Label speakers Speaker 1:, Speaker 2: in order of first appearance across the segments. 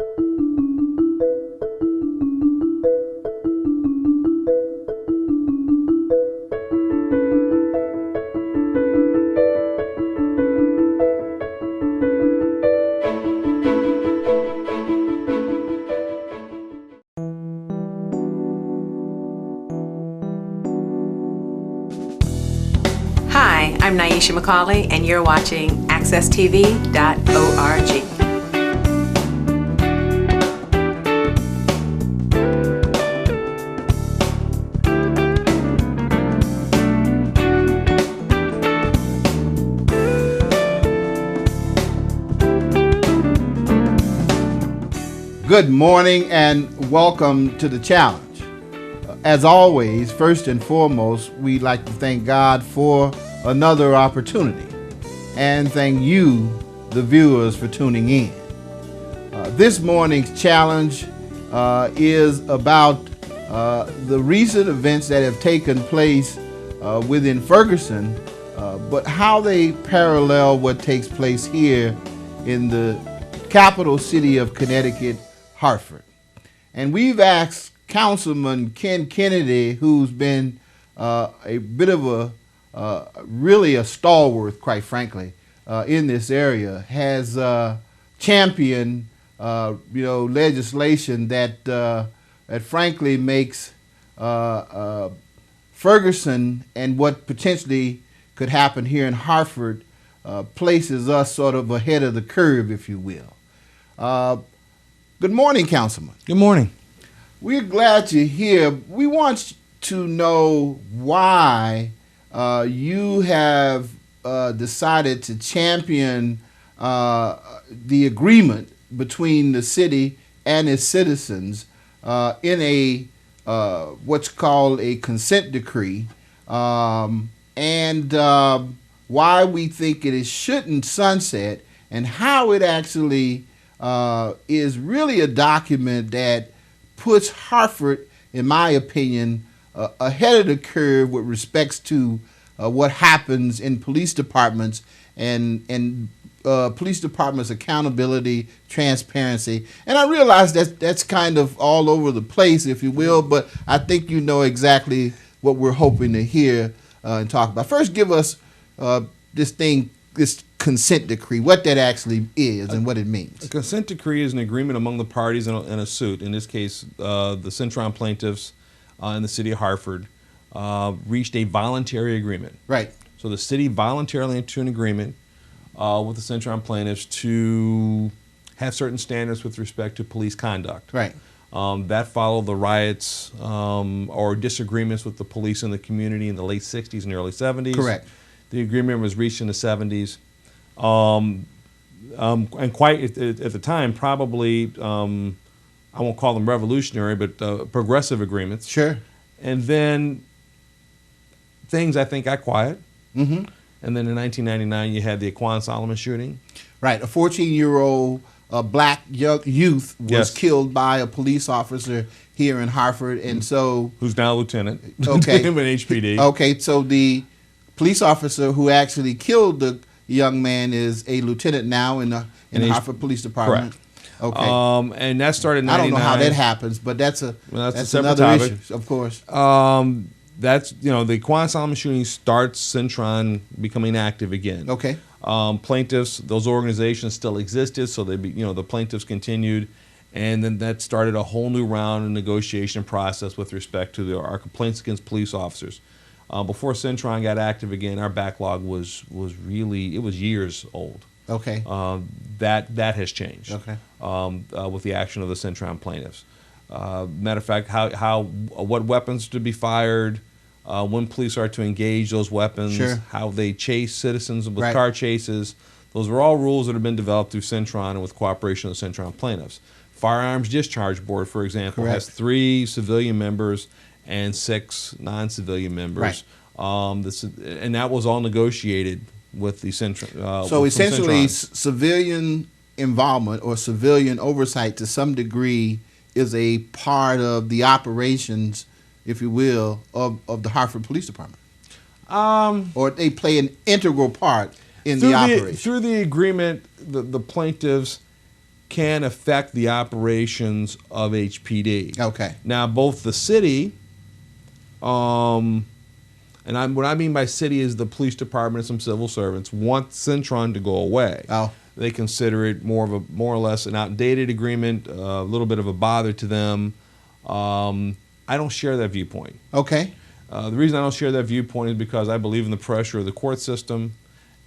Speaker 1: Hi, I'm McCauley, and you're watching AccessTV.org.
Speaker 2: Good morning and welcome to the challenge. As always, first and foremost, we'd like to thank God for another opportunity and thank you, the viewers, for tuning in. This morning's challenge is about the recent events that have taken place within Ferguson, but how they parallel what takes place here in the capital city of Connecticut, Hartford. And we've asked Councilman Ken Kennedy, who's been a bit of really a stalwart, quite frankly, in this area, has championed legislation that frankly makes Ferguson and what potentially could happen here in Hartford places us sort of ahead of the curve, if you will. Good morning, Councilman.
Speaker 3: Good morning.
Speaker 2: We're glad you're here. We want to know why you have decided to champion the agreement between the city and its citizens in a what's called a consent decree, and why we think it shouldn't sunset, and how it actually is really a document that puts Hartford, in my opinion, ahead of the curve with respects to what happens in police departments and police departments' accountability, transparency. And I realize that's kind of all over the place, if you will, but I think you know exactly what we're hoping to hear and talk about. First, give us this consent decree, what that actually is and what it means.
Speaker 3: A consent decree is an agreement among the parties in a suit. In this case, the Cintron plaintiffs in the city of Hartford reached a voluntary agreement.
Speaker 2: Right.
Speaker 3: So the city voluntarily entered an agreement with the Cintron plaintiffs to have certain standards with respect to police conduct.
Speaker 2: Right.
Speaker 3: That followed the riots or disagreements with the police in the community in the late 60s and early 70s.
Speaker 2: Correct.
Speaker 3: The agreement was reached in the 70s. And quite at the time, probably, I won't call them revolutionary, but progressive agreements.
Speaker 2: Sure.
Speaker 3: And then things, I think, got quiet.
Speaker 2: Mm-hmm.
Speaker 3: And then in 1999, you had the Aquan Solomon shooting.
Speaker 2: Right. A 14-year-old black youth was killed by a police officer here in Hartford, and so
Speaker 3: who's now a lieutenant.
Speaker 2: Okay.
Speaker 3: Him in HPD.
Speaker 2: Okay. So the police officer who actually killed the young man is a lieutenant now in the Hartford Police Department.
Speaker 3: Correct.
Speaker 2: Okay.
Speaker 3: And that started in 99.
Speaker 2: I don't know how that happens, but that's
Speaker 3: another
Speaker 2: issue, of course.
Speaker 3: That's, the Aquan Solomon shooting starts Cintron becoming active again.
Speaker 2: Okay.
Speaker 3: Plaintiffs, those organizations still existed, so the plaintiffs continued, and then that started a whole new round of negotiation process with respect to our complaints against police officers. Before Cintron got active again, our backlog was really, it was years old.
Speaker 2: Okay.
Speaker 3: That has changed.
Speaker 2: Okay.
Speaker 3: With the action of the Cintron plaintiffs. Matter of fact, what weapons to be fired, when police are to engage those weapons,
Speaker 2: sure.
Speaker 3: how they chase citizens with
Speaker 2: right.
Speaker 3: car chases. Those are all rules that have been developed through Cintron and with cooperation of the Cintron plaintiffs. Firearms Discharge Board, for example,
Speaker 2: Correct.
Speaker 3: has 3 civilian members and 6 non-civilian members.
Speaker 2: Right.
Speaker 3: And that was all negotiated with the Cintron.
Speaker 2: So essentially, civilian involvement or civilian oversight to some degree is a part of the operations, if you will, of the Hartford Police Department. Or they play an integral part in the operation.
Speaker 3: Through the agreement, the plaintiffs can affect the operations of HPD.
Speaker 2: Okay.
Speaker 3: Now, both the city, what I mean by city is the police department and some civil servants want Centron to go away.
Speaker 2: Oh.
Speaker 3: They consider it more or less an outdated agreement, a little bit of a bother to them. I don't share that viewpoint.
Speaker 2: Okay.
Speaker 3: The reason I don't share that viewpoint is because I believe in the pressure of the court system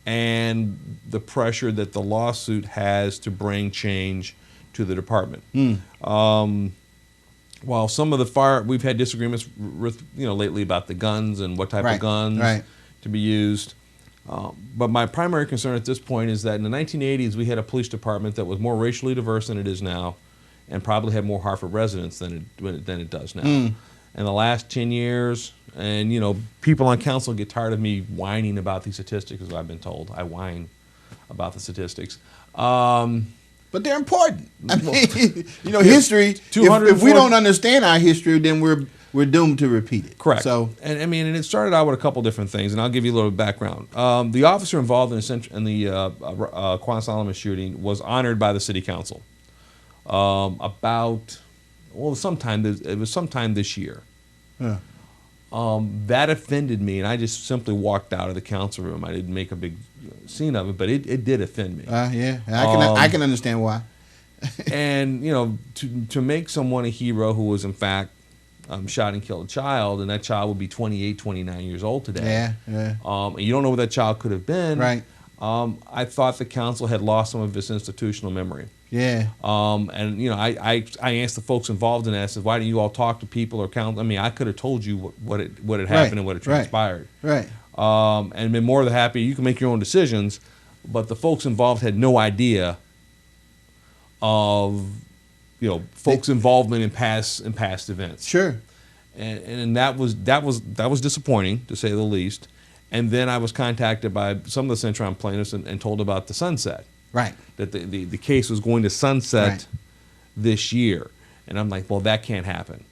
Speaker 3: and the pressure that the lawsuit has to bring change to the department. While some of the we've had disagreements with, lately about the guns and what type of guns to be used. But my primary concern at this point is that in the 1980s we had a police department that was more racially diverse than it is now, and probably had more Hartford residents than it does now. In the last 10 years, and people on council get tired of me whining about these statistics, as I've been told. I whine about the statistics.
Speaker 2: But they're important. I mean, history. If we don't understand our history, then we're doomed to repeat it.
Speaker 3: Correct.
Speaker 2: So,
Speaker 3: and it started out with a couple different things, and I'll give you a little background. The officer involved in the Quan Solomon shooting was honored by the city council. It was sometime this year.
Speaker 2: Yeah.
Speaker 3: That offended me, and I just simply walked out of the council room. I didn't make a big scene of it, but it did offend me.
Speaker 2: Yeah, I can understand why.
Speaker 3: And to make someone a hero who was in fact shot and killed a child, and that child would be 28, 29 years old today.
Speaker 2: Yeah.
Speaker 3: And you don't know what that child could have been.
Speaker 2: Right.
Speaker 3: I thought the council had lost some of its institutional memory.
Speaker 2: Yeah.
Speaker 3: I asked the folks involved in that, I said, why didn't you all talk to people or count? I mean, I could have told you what had happened and what had transpired.
Speaker 2: Right.
Speaker 3: And been more than happy. You can make your own decisions, but the folks involved had no idea of folks' involvement in past events.
Speaker 2: Sure.
Speaker 3: And that was disappointing, to say the least. And then I was contacted by some of the Centron plaintiffs and told about the sunset.
Speaker 2: Right.
Speaker 3: That the case was going to sunset this year. And I'm like, well, that can't happen.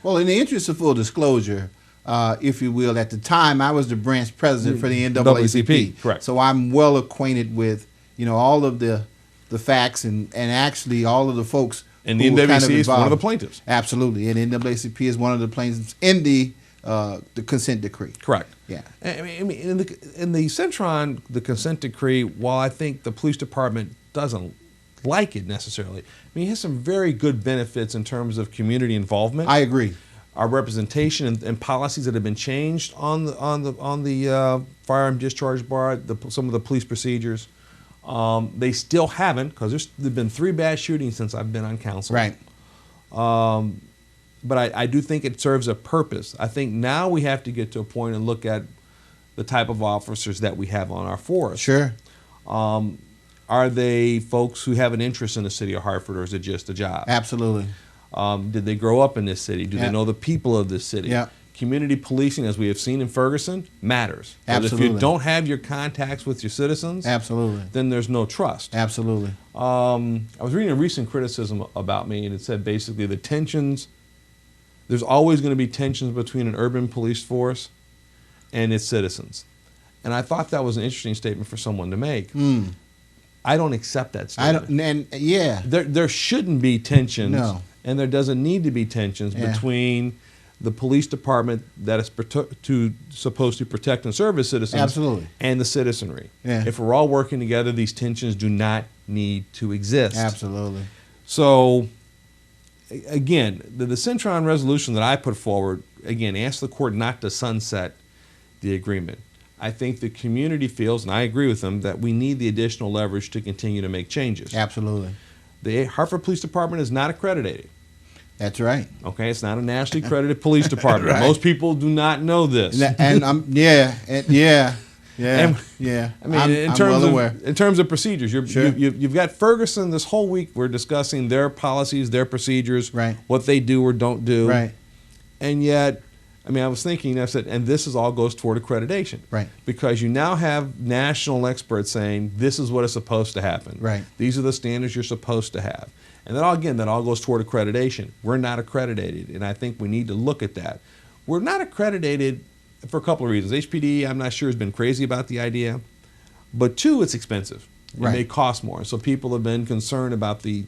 Speaker 2: Well, in the interest of full disclosure, if you will, at the time I was the branch president for the NAACP.
Speaker 3: Correct.
Speaker 2: So I'm well acquainted with all of the facts and actually all of the folks.
Speaker 3: And the NAACP is one of the plaintiffs.
Speaker 2: Absolutely. And NAACP is one of the plaintiffs in the consent decree.
Speaker 3: Correct.
Speaker 2: Yeah.
Speaker 3: I mean, in the Centron, the consent decree, while I think the police department doesn't like it necessarily, I mean, it has some very good benefits in terms of community involvement.
Speaker 2: I agree.
Speaker 3: Our representation and policies that have been changed on the firearm discharge bar, some of the police procedures. They still haven't, because there've been 3 bad shootings since I've been on council.
Speaker 2: Right.
Speaker 3: But I do think it serves a purpose. I think now we have to get to a point and look at the type of officers that we have on our force.
Speaker 2: Sure.
Speaker 3: Are they folks who have an interest in the city of Hartford, or is it just a job?
Speaker 2: Absolutely.
Speaker 3: Did they grow up in this city? Do they know the people of this city?
Speaker 2: Yeah. Community
Speaker 3: policing, as we have seen in Ferguson, matters.
Speaker 2: Absolutely.
Speaker 3: If you don't have your contacts with your citizens,
Speaker 2: absolutely,
Speaker 3: then there's no trust.
Speaker 2: Absolutely.
Speaker 3: I was reading a recent criticism about me, and it said basically the tensions, there's always going to be tensions between an urban police force and its citizens. And I thought that was an interesting statement for someone to make. I don't accept that statement. There shouldn't be tensions, and there doesn't need to be tensions between the police department that is supposed to protect and serve its citizens and the citizenry. If we're all working together, these tensions do not need to exist.
Speaker 2: Absolutely.
Speaker 3: So, again, the Centron resolution that I put forward, again, asked the court not to sunset the agreement. I think the community feels, and I agree with them, that we need the additional leverage to continue to make changes.
Speaker 2: Absolutely.
Speaker 3: The Hartford Police Department is not accredited.
Speaker 2: That's right.
Speaker 3: Okay, it's not a nationally accredited police department. Most people do not know this.
Speaker 2: And I mean,
Speaker 3: in terms of procedures, you've got Ferguson. This whole week we're discussing their policies, their procedures, what they do or don't do.
Speaker 2: Right.
Speaker 3: And yet, I mean, I was thinking, I said, and this all goes toward accreditation.
Speaker 2: Right.
Speaker 3: Because you now have national experts saying this is what is supposed to happen.
Speaker 2: Right.
Speaker 3: These are the standards you're supposed to have. And that all goes toward accreditation. We're not accredited, and I think we need to look at that. We're not accredited for a couple of reasons. HPD, I'm not sure, has been crazy about the idea. But 2, it's expensive. It may cost more. So people have been concerned about the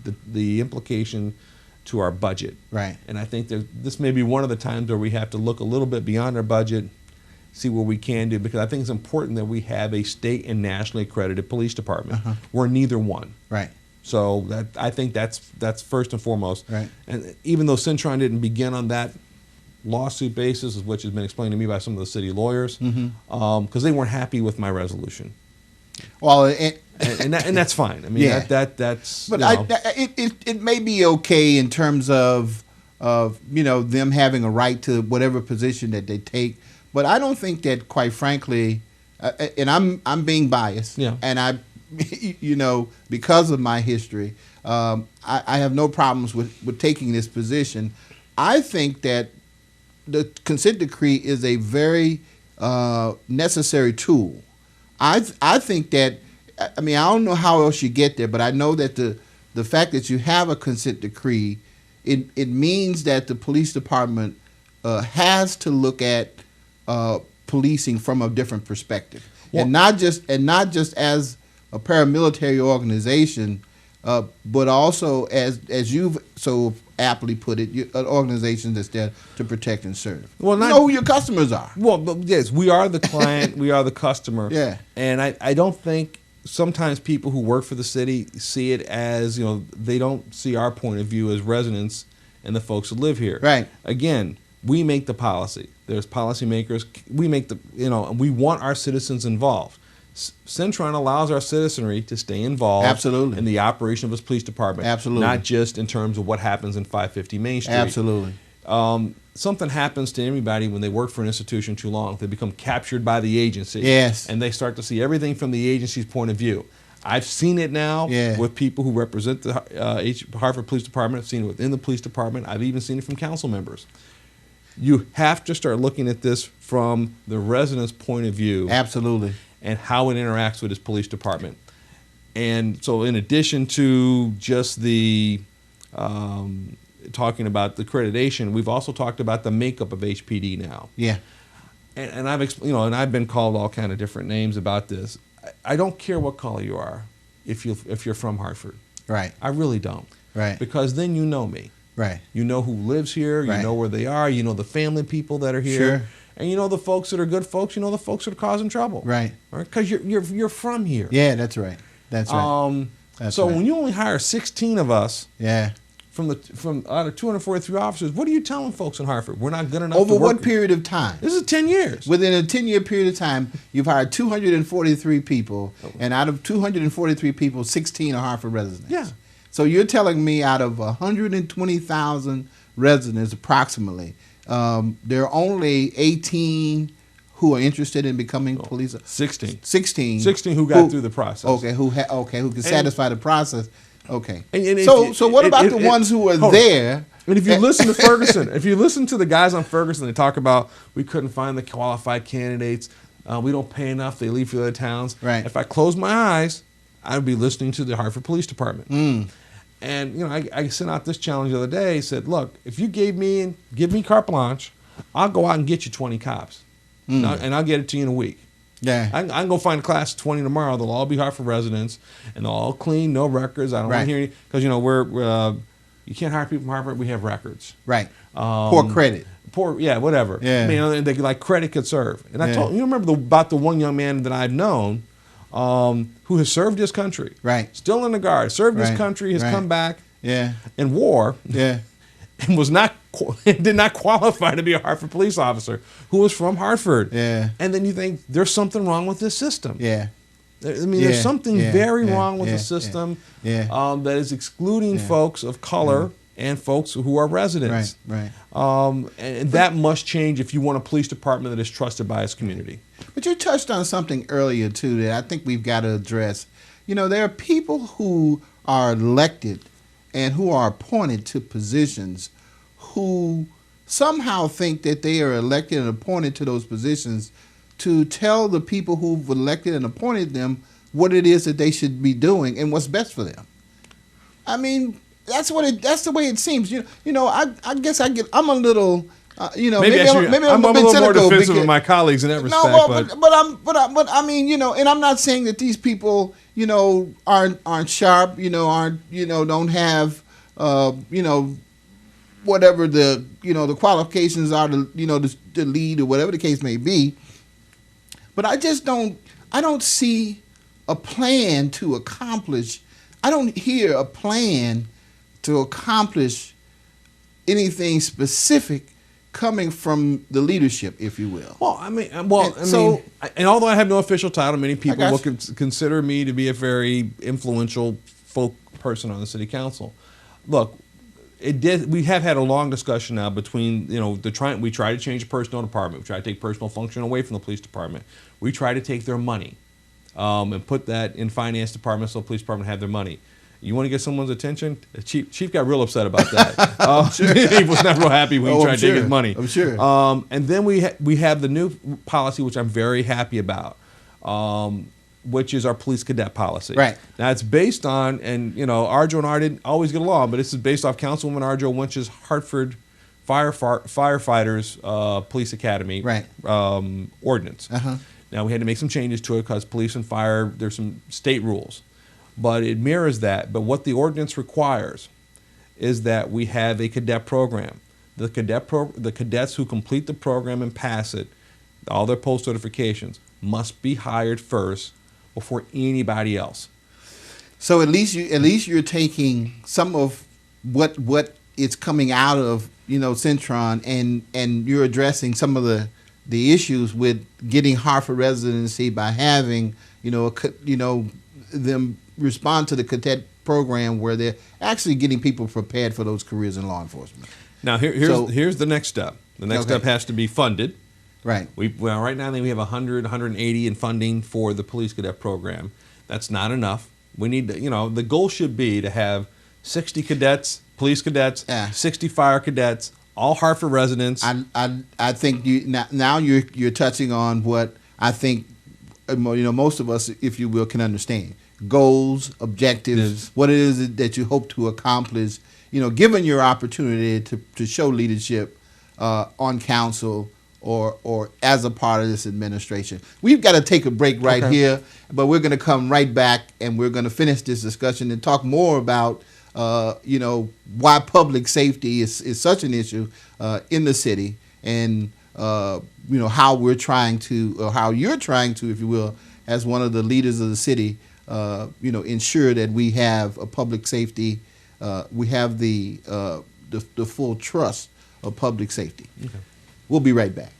Speaker 3: implication to our budget.
Speaker 2: Right.
Speaker 3: And I think this may be one of the times where we have to look a little bit beyond our budget, see what we can do, because I think it's important that we have a state and nationally accredited police department. We're neither one.
Speaker 2: Right.
Speaker 3: So I think that's first and foremost.
Speaker 2: Right.
Speaker 3: And even though Cintron didn't begin on that lawsuit basis, which has been explained to me by some of the city lawyers, because they weren't happy with my resolution.
Speaker 2: Well,
Speaker 3: and that's fine. I mean, that's.
Speaker 2: But it may be okay in terms of them having a right to whatever position that they take. But I don't think that, quite frankly, and I'm being biased.
Speaker 3: Yeah.
Speaker 2: And I, because of my history, I have no problems with taking this position. I think that the consent decree is a very necessary tool. I think that, I mean, I don't know how else you get there, but I know that the fact that you have a consent decree, it means that the police department has to look at policing from a different perspective, and not just as a paramilitary organization, but also as you've so aptly put it, an organization that's there to protect and serve. Well, you know who your customers are.
Speaker 3: Well, but yes, we are the client, we are the customer.
Speaker 2: Yeah.
Speaker 3: And I don't think sometimes people who work for the city see it as, they don't see our point of view as residents and the folks who live here.
Speaker 2: Right.
Speaker 3: Again, we make the policy. There's policymakers. We make we want our citizens involved. Cintron allows our citizenry to stay involved
Speaker 2: Absolutely.
Speaker 3: in the operation of its police department.
Speaker 2: Absolutely.
Speaker 3: Not just in terms of what happens in 550 Main Street.
Speaker 2: Absolutely.
Speaker 3: Something happens to anybody when they work for an institution too long. They become captured by the agency.
Speaker 2: Yes.
Speaker 3: And they start to see everything from the agency's point of view. I've seen it now with people who represent the Hartford Police Department. I've seen it within the police department. I've even seen it from council members. You have to start looking at this from the resident's point of view.
Speaker 2: Absolutely.
Speaker 3: And how it interacts with its police department. And so in addition to just the talking about the accreditation, we've also talked about the makeup of HPD now.
Speaker 2: Yeah.
Speaker 3: And I've been called all kind of different names about this. I don't care what color you are if you're from Hartford.
Speaker 2: Right.
Speaker 3: I really don't.
Speaker 2: Right.
Speaker 3: Because then you know me.
Speaker 2: Right.
Speaker 3: You know who lives here.
Speaker 2: Right.
Speaker 3: You know where they are. You know the family people that are here.
Speaker 2: Sure.
Speaker 3: And you know the folks that are good folks. You know the folks that are causing trouble.
Speaker 2: Right.
Speaker 3: Because you're from here.
Speaker 2: Yeah, that's right. That's right.
Speaker 3: So when you only hire 16 of us.
Speaker 2: Yeah.
Speaker 3: From out of 243 officers, what are you telling folks in Hartford? We're not good enough.
Speaker 2: Over what period of time?
Speaker 3: This is 10 years.
Speaker 2: Within a 10-year period of time, you've hired 243 people, and out of 243 people, 16 are Hartford residents.
Speaker 3: Yeah.
Speaker 2: So you're telling me out of 120,000 residents, approximately, there are only 18 who are interested in becoming police.
Speaker 3: 16.
Speaker 2: 16
Speaker 3: who got through the process.
Speaker 2: Okay, who can satisfy the process. Okay.
Speaker 3: And
Speaker 2: so what about the ones who are there?
Speaker 3: And if you listen to Ferguson, if you listen to the guys on Ferguson, they talk about we couldn't find the qualified candidates. We don't pay enough. They leave for other towns.
Speaker 2: Right.
Speaker 3: If I close my eyes, I would be listening to the Hartford Police Department.
Speaker 2: Mm.
Speaker 3: And I sent out this challenge the other day. Said, look, if you give me carte blanche, I'll go out and get you 20 cops, and I'll get it to you in a week.
Speaker 2: Yeah.
Speaker 3: I can go find a class of 20 tomorrow. They'll all be Hartford residents, and they'll all clean, no records. I don't want to hear any, because we're you can't hire people from Hartford. We have records.
Speaker 2: Right. Poor credit.
Speaker 3: Whatever.
Speaker 2: Yeah.
Speaker 3: I mean, they credit could serve. And I told you remember about the one young man that I've known, who has served his country.
Speaker 2: Right.
Speaker 3: Still in the Guard, served his country, has come back.
Speaker 2: Yeah.
Speaker 3: In war.
Speaker 2: Yeah.
Speaker 3: And did not qualify to be a Hartford police officer, who was from Hartford.
Speaker 2: Yeah.
Speaker 3: And then you think there's something wrong with this system.
Speaker 2: Yeah.
Speaker 3: I mean, there's something very wrong with the system that is excluding folks of color and folks who are residents.
Speaker 2: Right.
Speaker 3: And that must change if you want a police department that is trusted by its community.
Speaker 2: But you touched on something earlier, too, that I think we've got to address. There are people who are elected and who are appointed to positions who somehow think that they are elected and appointed to those positions to tell the people who've elected and appointed them what it is that they should be doing and what's best for them. I mean, that's the way it seems. I guess I'm a little maybe I'm
Speaker 3: a little more defensive of my colleagues in that respect.
Speaker 2: But I mean, and I'm not saying that these people aren't sharp, don't have, whatever the qualifications are to lead or whatever the case may be. But I don't see a plan to accomplish. I don't hear a plan to accomplish anything specific coming from the leadership, if you will.
Speaker 3: Well, and although I have no official title, many people will consider me to be a very influential folk person on the city council. Look, we have had a long discussion now between, we try to change the personnel department. We try to take personal function away from the police department. We try to take their money and put that in finance department so the police department have their money. You want to get someone's attention? Chief got real upset about that. Sure. He was never real happy when he tried to take his money.
Speaker 2: I'm sure.
Speaker 3: And then we have the new policy, which I'm very happy about, which is our police cadet policy.
Speaker 2: Right.
Speaker 3: Now it's based on, and Arjo and I didn't always get along, but this is based off Councilwoman Arjo Winch's Hartford Firefighters Police Academy ordinance.
Speaker 2: Uh-huh.
Speaker 3: Now we had to make some changes to it because police and fire, there's some state rules. But it mirrors that. But what the ordinance requires is that we have a cadet program. The cadets who complete the program and pass it, all their post certifications, must be hired first before anybody else.
Speaker 2: So at least you're taking some of what is coming out of Centron and you're addressing some of the issues with getting Hartford residency by having them respond to the cadet program where they're actually getting people prepared for those careers in law enforcement.
Speaker 3: Now here's the next step. The next step has to be funded.
Speaker 2: Right.
Speaker 3: Right now we have 180 in funding for the police cadet program. That's not enough. We need to, the goal should be to have 60 cadets, police cadets, 60 fire cadets, all Hartford residents.
Speaker 2: I think now you're touching on what I think most of us, if you will, can understand. Goals, objectives, what it is that you hope to accomplish, given your opportunity to show leadership on council or as a part of this administration. We've got to take a break right here, but we're going to come right back and we're going to finish this discussion and talk more about why public safety is such an issue in the city and how we're trying to, or how you're trying to, if you will, as one of the leaders of the city, ensure that we have a public safety, we have the full trust of public safety. Okay. We'll be right back.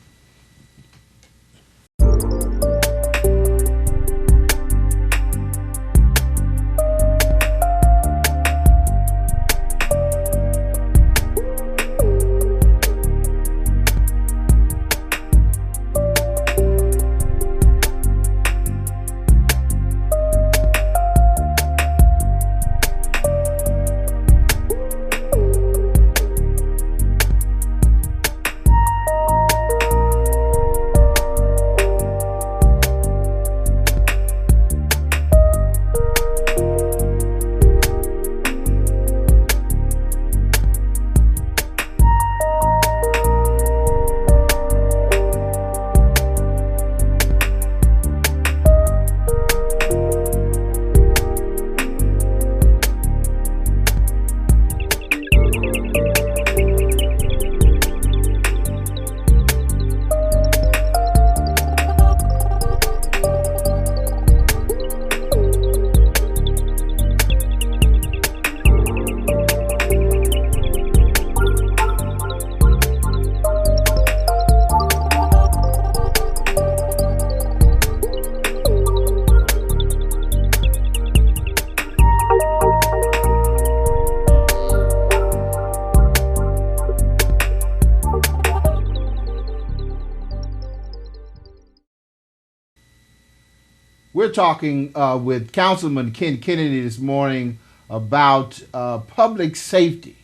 Speaker 2: We're talking with Councilman Kennedy this morning about public safety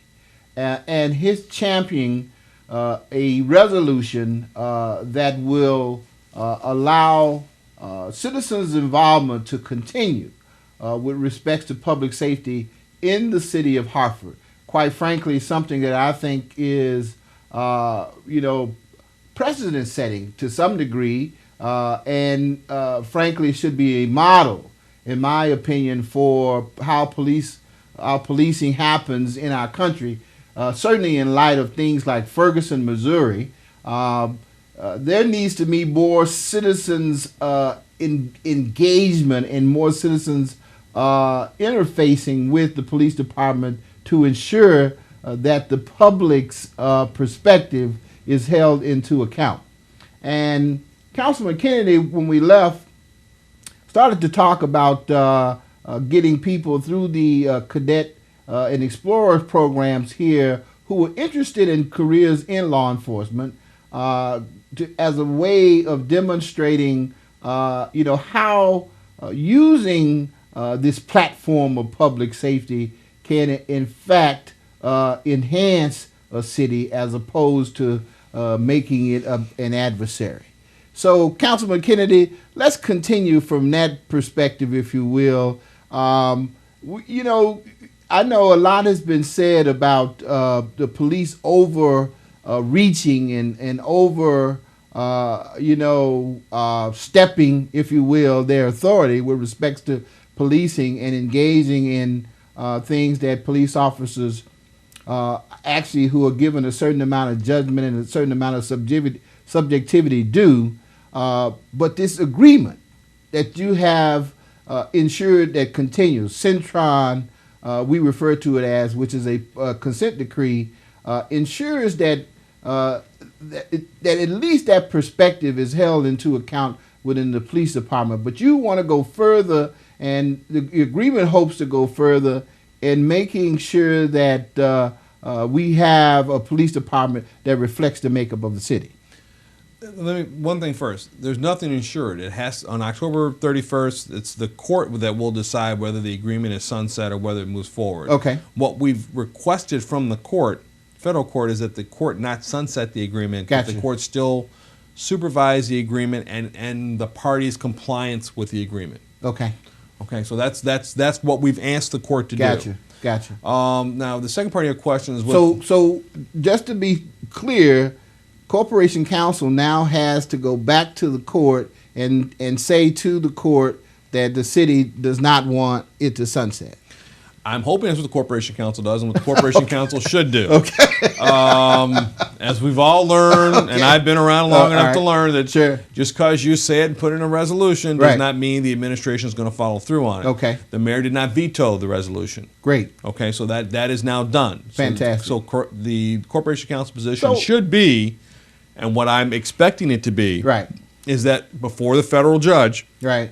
Speaker 2: and his championing a resolution that will allow citizens' involvement to continue with respect to public safety in the city of Hartford. Quite frankly, something that I think is, precedent setting to some degree, and frankly should be a model in my opinion, for how policing happens in our country. Certainly in light of things like Ferguson, Missouri, there needs to be more citizens engagement and more citizens interfacing with the police department to ensure that the public's perspective is held into account. And Councilman Kennedy, when we left, started to talk about getting people through the cadet and explorer programs here who are interested in careers in law enforcement as a way of demonstrating, how using this platform of public safety can, in fact, enhance a city as opposed to making it an adversary. So, Councilman Kennedy, let's continue from that perspective, if you will. I know a lot has been said about the police overreaching and over, stepping, if you will, their authority with respect to policing and engaging in things that police officers actually who are given a certain amount of judgment and a certain amount of subjectivity do. But this agreement that you have ensured that continues, Centron, we refer to it as, which is a consent decree, ensures that that at least that perspective is held into account within the police department. But you want to go further, and the agreement hopes to go further in making sure that we have a police department that reflects the makeup of the city.
Speaker 3: One thing first, there's nothing insured. It has on October 31st, it's the court that will decide whether the agreement is sunset or whether it moves forward.
Speaker 2: Okay.
Speaker 3: What we've requested from the court, federal court, is that the court not sunset the agreement,
Speaker 2: Gotcha.
Speaker 3: that the court still supervise the agreement and the parties' compliance with the agreement.
Speaker 2: Okay.
Speaker 3: Okay, so that's what we've asked the court to do.
Speaker 2: Gotcha.
Speaker 3: Now, the second part of your question is
Speaker 2: so just to be clear, Corporation Council now has to go back to the court and say to the court that the city does not want it to sunset.
Speaker 3: I'm hoping that's what the Corporation Council does and what the Corporation Council should do.
Speaker 2: Okay.
Speaker 3: As we've all learned,
Speaker 2: Okay.
Speaker 3: and I've been around long enough
Speaker 2: right.
Speaker 3: to learn that
Speaker 2: Sure.
Speaker 3: just because you say it and put it in a resolution does
Speaker 2: Right.
Speaker 3: not mean the administration is going to follow through on it.
Speaker 2: Okay.
Speaker 3: The mayor did not veto the resolution.
Speaker 2: Great.
Speaker 3: Okay, so that is now done.
Speaker 2: Fantastic.
Speaker 3: So the Corporation Council position
Speaker 2: So-
Speaker 3: should be, and what I'm expecting it to be,
Speaker 2: Right.
Speaker 3: is that before the federal judge,
Speaker 2: Right.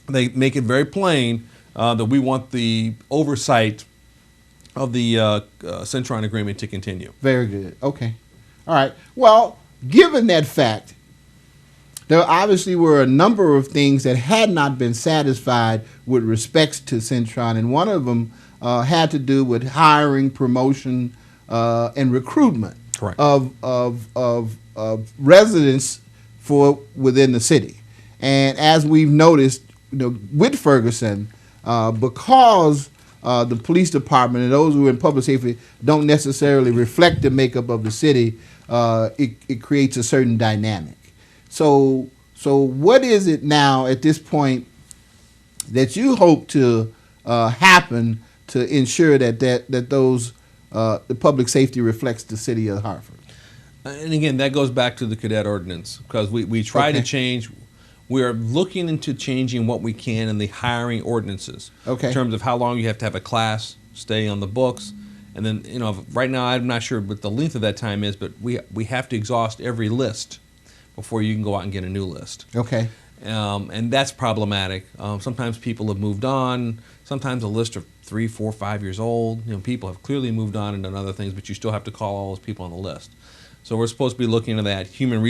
Speaker 3: they make it very plain that we want the oversight of the Centron agreement to continue.
Speaker 2: Very good. Okay. All right. Well, given that fact, there obviously were a number of things that had not been satisfied with respects to Centron, and one of them had to do with hiring, promotion, and recruitment
Speaker 3: Correct.
Speaker 2: of residents for within the city. And as we've noticed, with Ferguson, because the police department and those who are in public safety don't necessarily reflect the makeup of the city, it creates a certain dynamic. So what is it now at this point that you hope to happen to ensure that those the public safety reflects the city of Hartford?
Speaker 3: And again, that goes back to the cadet ordinance, because we try to
Speaker 2: Okay.
Speaker 3: change. We are looking into changing what we can in the hiring ordinances.
Speaker 2: Okay.
Speaker 3: In terms of how long you have to have a class, stay on the books, and then right now I'm not sure what the length of that time is, but we have to exhaust every list before you can go out and get a new list.
Speaker 2: Okay.
Speaker 3: And that's problematic. Sometimes people have moved on. Sometimes a list of 3, 4, 5 years old. People have clearly moved on and done other things, but you still have to call all those people on the list. So we're supposed to be looking into that. Human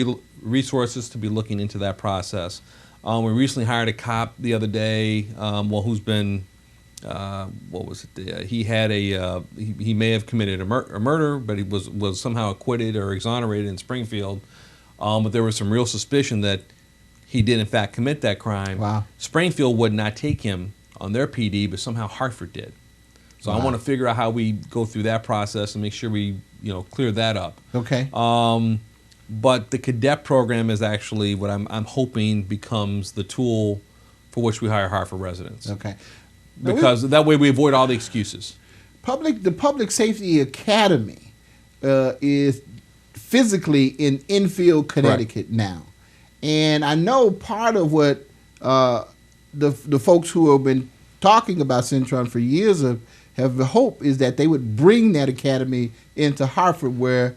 Speaker 3: resources to be looking into that process. We recently hired a cop the other day. Who's been what was it? He had he may have committed a murder, but he was somehow acquitted or exonerated in Springfield. But there was some real suspicion that he did in fact commit that crime.
Speaker 2: Wow.
Speaker 3: Springfield would not take him on their PD, but somehow Hartford did. So
Speaker 2: Wow.
Speaker 3: I want to figure out how we go through that process and make sure we clear that up.
Speaker 2: Okay.
Speaker 3: But the cadet program is actually what I'm hoping becomes the tool for which we hire Hartford residents.
Speaker 2: Okay.
Speaker 3: Because that way we avoid all the excuses.
Speaker 2: The Public Safety Academy is physically in Enfield, Connecticut now. And I know part of what the folks who have been talking about Centron for years have the hope is that they would bring that academy into Hartford, where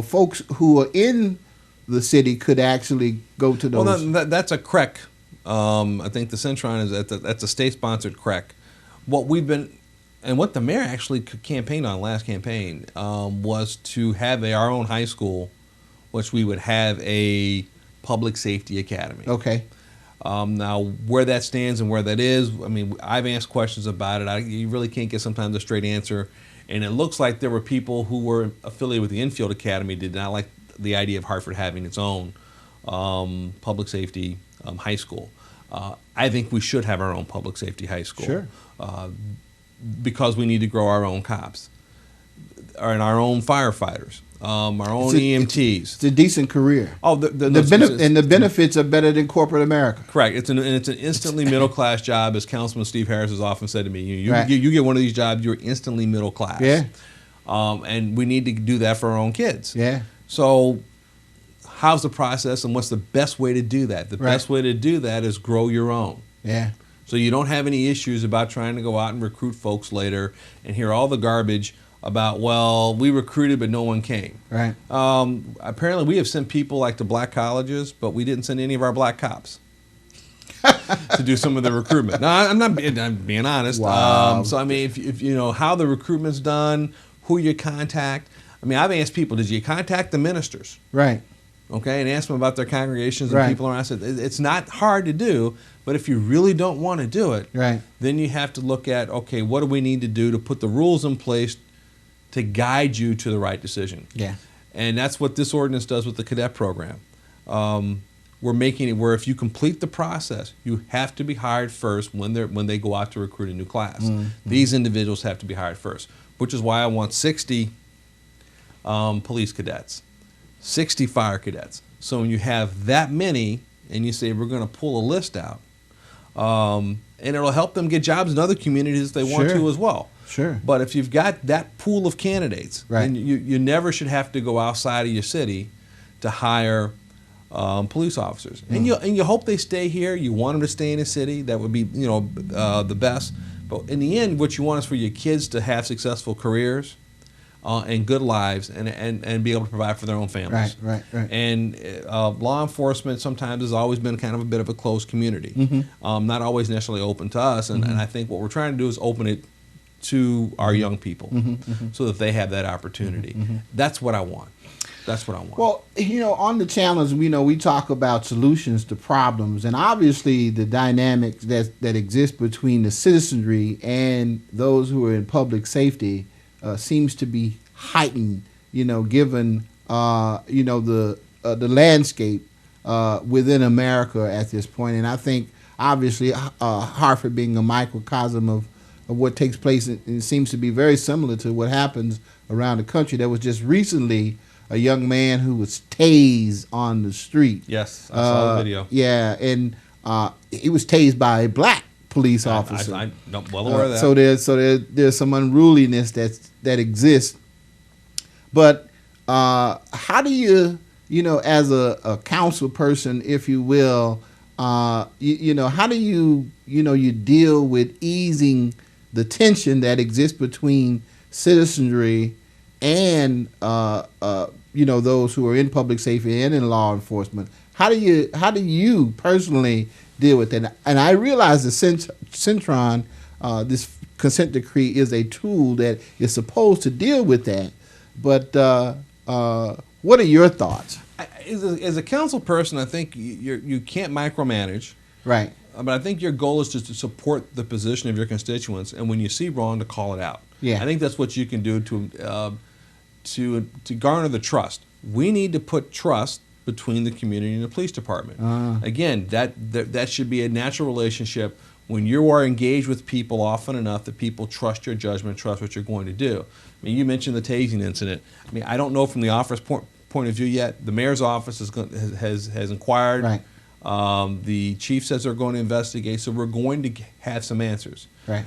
Speaker 2: folks who are in the city could actually go to those.
Speaker 3: Well, that's a CREC. I think the Centron that's a state-sponsored CREC. What the mayor actually campaigned on last campaign was to have our own high school, which we would have a public safety academy.
Speaker 2: Okay.
Speaker 3: Now, where that stands and where that is, I mean, I've asked questions about it. You really can't get sometimes a straight answer. And it looks like there were people who were affiliated with the Enfield Academy did not like the idea of Hartford having its own public safety high school. I think we should have our own public safety high school.
Speaker 2: Sure.
Speaker 3: Because we need to grow our own cops and our own firefighters, our own EMTs.
Speaker 2: It's a decent career.
Speaker 3: Oh,
Speaker 2: the benefits are better than corporate America.
Speaker 3: Correct. It's an instantly middle class job, as Councilman Steve Harris has often said to me. You get one of these jobs, you're instantly middle class.
Speaker 2: Yeah.
Speaker 3: And we need to do that for our own kids.
Speaker 2: Yeah.
Speaker 3: So, how's the process, and what's the best way to do that? The best way to do that is grow your own.
Speaker 2: Yeah.
Speaker 3: So you don't have any issues about trying to go out and recruit folks later and hear all the garbage about, well, we recruited but no one came.
Speaker 2: Right.
Speaker 3: Apparently we have sent people like to black colleges, but we didn't send any of our black cops to do some of the recruitment. No, I'm being honest.
Speaker 2: Wow.
Speaker 3: So I mean, if you know how the recruitment's done, who you contact. I mean, I've asked people, did you contact the ministers?
Speaker 2: Right.
Speaker 3: Okay, and ask them about their congregations and people around. I said, it's not hard to do, but if you really don't want to do it, then you have to look at, okay, what do we need to do to put the rules in place to guide you to the right decision?
Speaker 2: Yeah.
Speaker 3: And that's what this ordinance does with the cadet program. We're making it where if you complete the process, you have to be hired first when they go out to recruit a new class. Mm-hmm. These individuals have to be hired first, which is why I want 60 police cadets, 60 fire cadets. So when you have that many and you say we're going to pull a list out, and it'll help them get jobs in other communities if they want to as well.
Speaker 2: Sure.
Speaker 3: But if you've got that pool of candidates, then you never should have to go outside of your city to hire police officers. And you hope they stay here. You want them to stay in the city. That would be the best. But in the end, what you want is for your kids to have successful careers and good lives and be able to provide for their own families.
Speaker 2: Right.
Speaker 3: And law enforcement sometimes has always been kind of a bit of a closed community, not always necessarily open to us. And I think what we're trying to do is open it to our young people so that they have that opportunity. That's what I want. That's what I want.
Speaker 2: Well, on the challenge, we talk about solutions to problems, and obviously the dynamics that exist between the citizenry and those who are in public safety seems to be heightened, given the landscape within America at this point. And I think obviously Hartford being a microcosm of what takes place, it seems to be very similar to what happens around the country. There was just recently a young man who was tased on the street.
Speaker 3: Yes, I saw the video.
Speaker 2: Yeah, and he was tased by a black police officer.
Speaker 3: I'm well aware of that.
Speaker 2: So there's some unruliness that exists. But how do you as a council person, if you will, how do you deal with easing the tension that exists between citizenry and those who are in public safety and in law enforcement? How do you personally deal with that? And I realize the Centron, this consent decree, is a tool that is supposed to deal with that. But what are your thoughts?
Speaker 3: As a council person, I think you can't micromanage.
Speaker 2: Right.
Speaker 3: But I think your goal is just to support the position of your constituents, and when you see wrong, to call it out.
Speaker 2: Yeah.
Speaker 3: I think that's what you can do to garner the trust. We need to put trust between the community and the police department. Again, that should be a natural relationship. When you are engaged with people often enough that people trust your judgment, trust what you're going to do. I mean, you mentioned the tasing incident. I mean, I don't know from the office point of view yet. The mayor's office has inquired.
Speaker 2: Right.
Speaker 3: The chief says they're going to investigate, so we're going to have some answers.
Speaker 2: Right.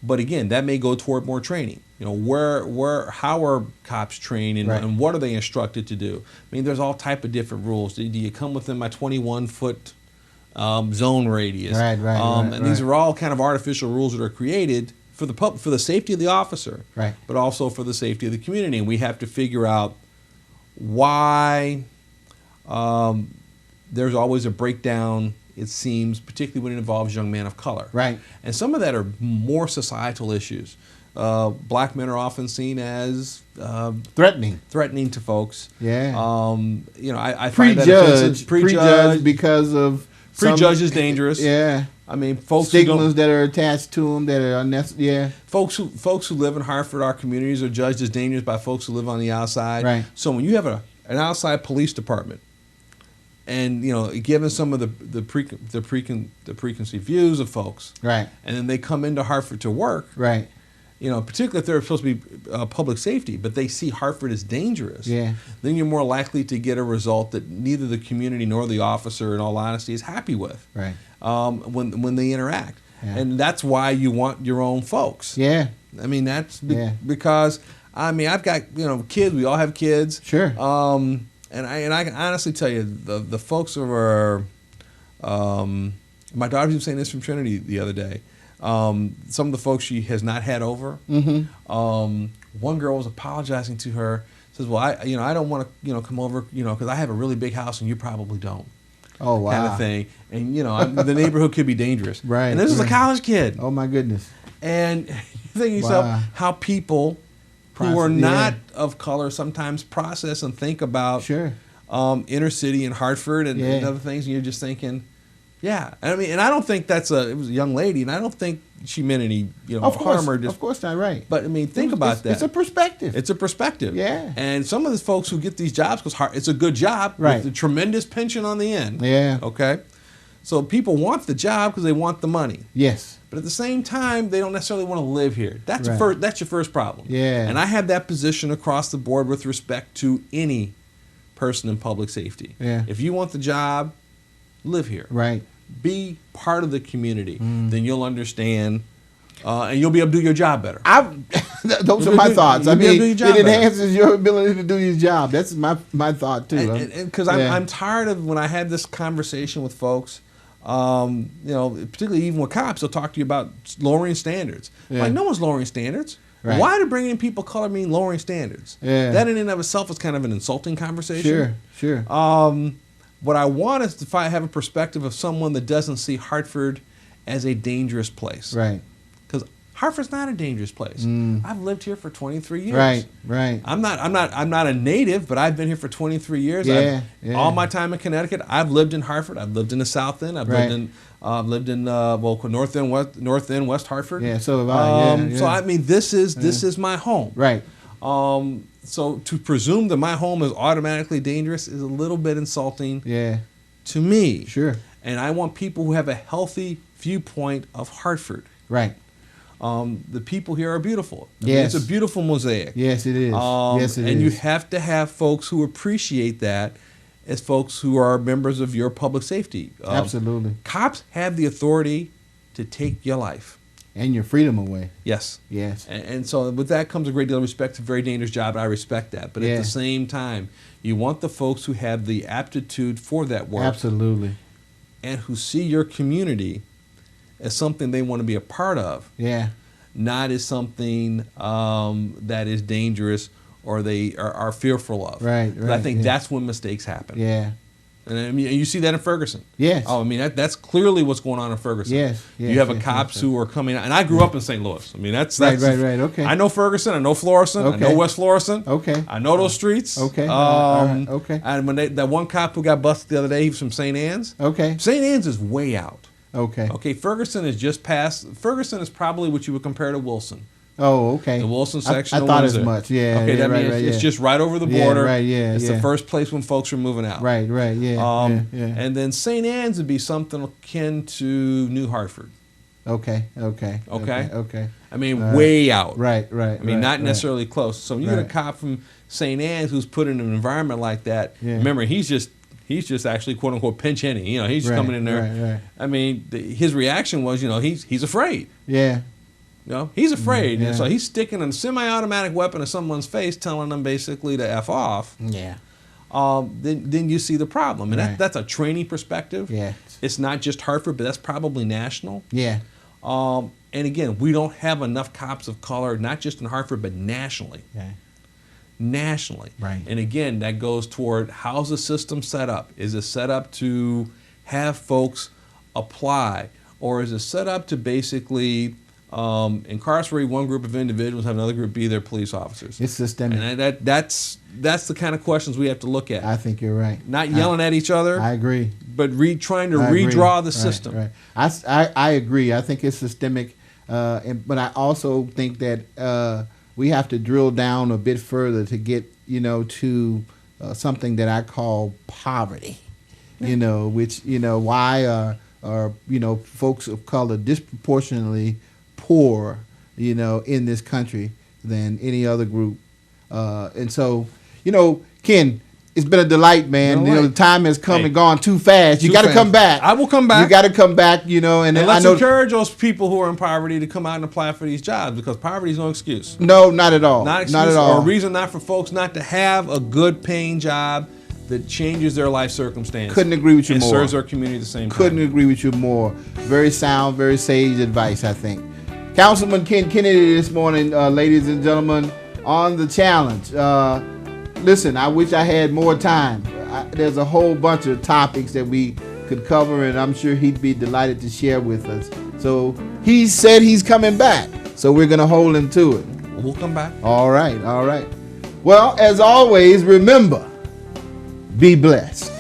Speaker 3: But again, that may go toward more training. You know, how are cops trained, and,
Speaker 2: Right.
Speaker 3: and what are they instructed to do? I mean, there's all type of different rules. Do you come within my 21-foot zone radius?
Speaker 2: Right,
Speaker 3: and these are all kind of artificial rules that are created for the safety of the officer,
Speaker 2: right.
Speaker 3: but also for the safety of the community. And we have to figure out why there's always a breakdown, it seems, particularly when it involves young men of color.
Speaker 2: Right.
Speaker 3: And some of that are more societal issues. Black men are often seen as threatening to folks.
Speaker 2: Yeah.
Speaker 3: You know, I find that offensive.
Speaker 2: Prejudged because of
Speaker 3: prejudge is dangerous.
Speaker 2: Yeah.
Speaker 3: I mean, folks
Speaker 2: stigmas that are attached to them that are unnecessary. Yeah.
Speaker 3: Folks who live in Hartford, our communities, are judged as dangerous by folks who live on the outside.
Speaker 2: Right.
Speaker 3: So when you have an outside police department, and you know, given some of the preconceived views of folks,
Speaker 2: right,
Speaker 3: and then they come into Hartford to work,
Speaker 2: right,
Speaker 3: you know, particularly if they're supposed to be public safety, but they see Hartford as dangerous,
Speaker 2: yeah,
Speaker 3: then you're more likely to get a result that neither the community nor the officer, in all honesty, is happy with,
Speaker 2: right,
Speaker 3: when they interact,
Speaker 2: yeah.
Speaker 3: And that's why you want your own folks.
Speaker 2: Yeah,
Speaker 3: I mean that's
Speaker 2: yeah.
Speaker 3: because I mean I've got kids. We all have kids.
Speaker 2: Sure.
Speaker 3: And I can honestly tell you, the folks who are, my daughter was saying this from Trinity the other day. Some of the folks she has not had over.
Speaker 2: Mm-hmm.
Speaker 3: One girl was apologizing to her. Says, "Well, I don't want to come over because I have a really big house and you probably don't."
Speaker 2: Oh wow.
Speaker 3: Kind of thing. And the neighborhood could be dangerous.
Speaker 2: Right.
Speaker 3: And this is a college kid.
Speaker 2: Oh my goodness.
Speaker 3: And you think to yourself,
Speaker 2: Wow.
Speaker 3: how people who are not of color sometimes process and think about
Speaker 2: sure.
Speaker 3: Inner city and Hartford and other things, and you're just thinking, yeah. I mean, and I don't think it was a young lady, and I don't think she meant any harm or
Speaker 2: of course not, right.
Speaker 3: But I mean, think about that.
Speaker 2: It's a perspective.
Speaker 3: It's a perspective.
Speaker 2: Yeah.
Speaker 3: And some of the folks who get these jobs, because it's a good job,
Speaker 2: right,
Speaker 3: with a tremendous pension on the end.
Speaker 2: Yeah.
Speaker 3: Okay. So people want the job because they want the money.
Speaker 2: Yes.
Speaker 3: But at the same time, they don't necessarily want to live here. That's
Speaker 2: right.
Speaker 3: That's your first problem.
Speaker 2: Yeah.
Speaker 3: And I have that position across the board with respect to any person in public safety.
Speaker 2: Yeah.
Speaker 3: If you want the job, live here.
Speaker 2: Right.
Speaker 3: Be part of the community. Then you'll understand, and you'll be able to do your job better.
Speaker 2: Those are my thoughts. I mean, it enhances
Speaker 3: better.
Speaker 2: your ability to do your job. That's my thought too.
Speaker 3: And because I'm tired of when I had this conversation with folks. Particularly even with cops, they'll talk to you about lowering standards.
Speaker 2: Yeah.
Speaker 3: Like, no one's lowering standards.
Speaker 2: Right.
Speaker 3: Why do bringing in people of color mean lowering standards?
Speaker 2: Yeah.
Speaker 3: That in and of itself is kind of an insulting conversation.
Speaker 2: Sure.
Speaker 3: What I want is to have a perspective of someone that doesn't see Hartford as a dangerous place.
Speaker 2: Right.
Speaker 3: Because Hartford's not a dangerous place. I've lived here for 23 years.
Speaker 2: Right.
Speaker 3: I'm not a native, but I've been here for 23 years.
Speaker 2: Yeah.
Speaker 3: All my time in Connecticut, I've lived in Hartford. I've lived in the South End. I've lived in North End, West Hartford.
Speaker 2: Yeah. So have I.
Speaker 3: So I mean, this is my home.
Speaker 2: Right.
Speaker 3: So to presume that my home is automatically dangerous is a little bit insulting.
Speaker 2: Yeah.
Speaker 3: To me.
Speaker 2: Sure.
Speaker 3: And I want people who have a healthy viewpoint of Hartford.
Speaker 2: Right.
Speaker 3: The people here are beautiful. I
Speaker 2: yes.
Speaker 3: mean, it's a beautiful mosaic.
Speaker 2: Yes, it is. Yes, it is.
Speaker 3: And you have to have folks who appreciate that as folks who are members of your public safety.
Speaker 2: Absolutely.
Speaker 3: Cops have the authority to take your life.
Speaker 2: And your freedom away.
Speaker 3: Yes.
Speaker 2: Yes.
Speaker 3: And so with that comes a great deal of respect. It's a very dangerous job, and I respect that. But at the same time, you want the folks who have the aptitude for that work.
Speaker 2: Absolutely.
Speaker 3: And who see your community as something they want to be a part of.
Speaker 2: Yeah.
Speaker 3: Not as something that is dangerous or they are fearful of.
Speaker 2: Right.
Speaker 3: I think that's when mistakes happen.
Speaker 2: Yeah.
Speaker 3: And I mean, you see that in Ferguson.
Speaker 2: Yes.
Speaker 3: Oh, I mean, that's clearly what's going on in Ferguson.
Speaker 2: Yes.
Speaker 3: You have cops who are coming out. And I grew up in St. Louis. I mean, that's
Speaker 2: right. Okay.
Speaker 3: I know Ferguson. I know Florissant.
Speaker 2: Okay.
Speaker 3: I know West Florissant.
Speaker 2: Okay.
Speaker 3: I know those streets.
Speaker 2: Okay. Okay.
Speaker 3: And when that one cop who got busted the other day, he was from St. Anne's.
Speaker 2: Okay.
Speaker 3: St. Anne's is way out.
Speaker 2: Okay.
Speaker 3: Okay. Ferguson is just past. Ferguson is probably what you would compare to Wilson.
Speaker 2: Oh, okay.
Speaker 3: The Wilson section.
Speaker 2: I thought as much. Yeah.
Speaker 3: Okay, that means it's just right over the border.
Speaker 2: Right. Yeah.
Speaker 3: It's the first place when folks are moving out.
Speaker 2: Right. Yeah.
Speaker 3: And then St. Anne's would be something akin to New Hartford.
Speaker 2: Okay.
Speaker 3: I mean, way out.
Speaker 2: Right.
Speaker 3: I mean, not necessarily close. So when you get a cop from St. Anne's who's put in an environment like that, remember, he's just He's just actually quote unquote pinch hitting. You know, he's just
Speaker 2: Right,
Speaker 3: coming in there.
Speaker 2: right.
Speaker 3: I mean, his reaction was, you know, he's afraid.
Speaker 2: Yeah.
Speaker 3: You know, he's afraid.
Speaker 2: Yeah.
Speaker 3: And so he's sticking a semi-automatic weapon to someone's face, telling them basically to F off.
Speaker 2: Yeah.
Speaker 3: Then you see the problem. And
Speaker 2: Right.
Speaker 3: that's a training perspective.
Speaker 2: Yeah.
Speaker 3: It's not just Hartford, but that's probably national.
Speaker 2: Yeah.
Speaker 3: And again, we don't have enough cops of color, not just in Hartford, but nationally.
Speaker 2: Yeah.
Speaker 3: Nationally.
Speaker 2: Right.
Speaker 3: And again, that goes toward how's the system set up? Is it set up to have folks apply? Or is it set up to basically incarcerate one group of individuals, have another group be their police officers?
Speaker 2: It's systemic.
Speaker 3: And that's the kind of questions we have to look at.
Speaker 2: I think you're right.
Speaker 3: Not yelling at each other,
Speaker 2: I agree.
Speaker 3: but trying to
Speaker 2: I agree.
Speaker 3: redraw the
Speaker 2: Right,
Speaker 3: system.
Speaker 2: Right. I agree. I think it's systemic, but I also think that we have to drill down a bit further to get, you know, to something that I call poverty. You know, which, you know, why are you know, folks of color disproportionately poor, you know, in this country than any other group. And so, you know, Ken, it's been a delight, man. You know, the time has come and gone too fast. You got to come back.
Speaker 3: I will come back.
Speaker 2: You got to come back, you know. And
Speaker 3: let's
Speaker 2: I know,
Speaker 3: encourage those people who are in poverty to come out and apply for these jobs, because poverty is no excuse.
Speaker 2: No, not at all.
Speaker 3: Not excuse,
Speaker 2: not at all.
Speaker 3: Or a reason not for folks not to have a good paying job that changes their life circumstance.
Speaker 2: Couldn't agree with you
Speaker 3: and
Speaker 2: more.
Speaker 3: serves our community at the same time.
Speaker 2: Couldn't agree with you more. Very sound, very sage advice, I think. Councilman Kennedy this morning, ladies and gentlemen, on the challenge. Listen, I wish I had more time. There's a whole bunch of topics that we could cover, and I'm sure he'd be delighted to share with us. So he said he's coming back, so we're going to hold him to it.
Speaker 3: We'll come back.
Speaker 2: All right, all right. Well, as always, remember, be blessed.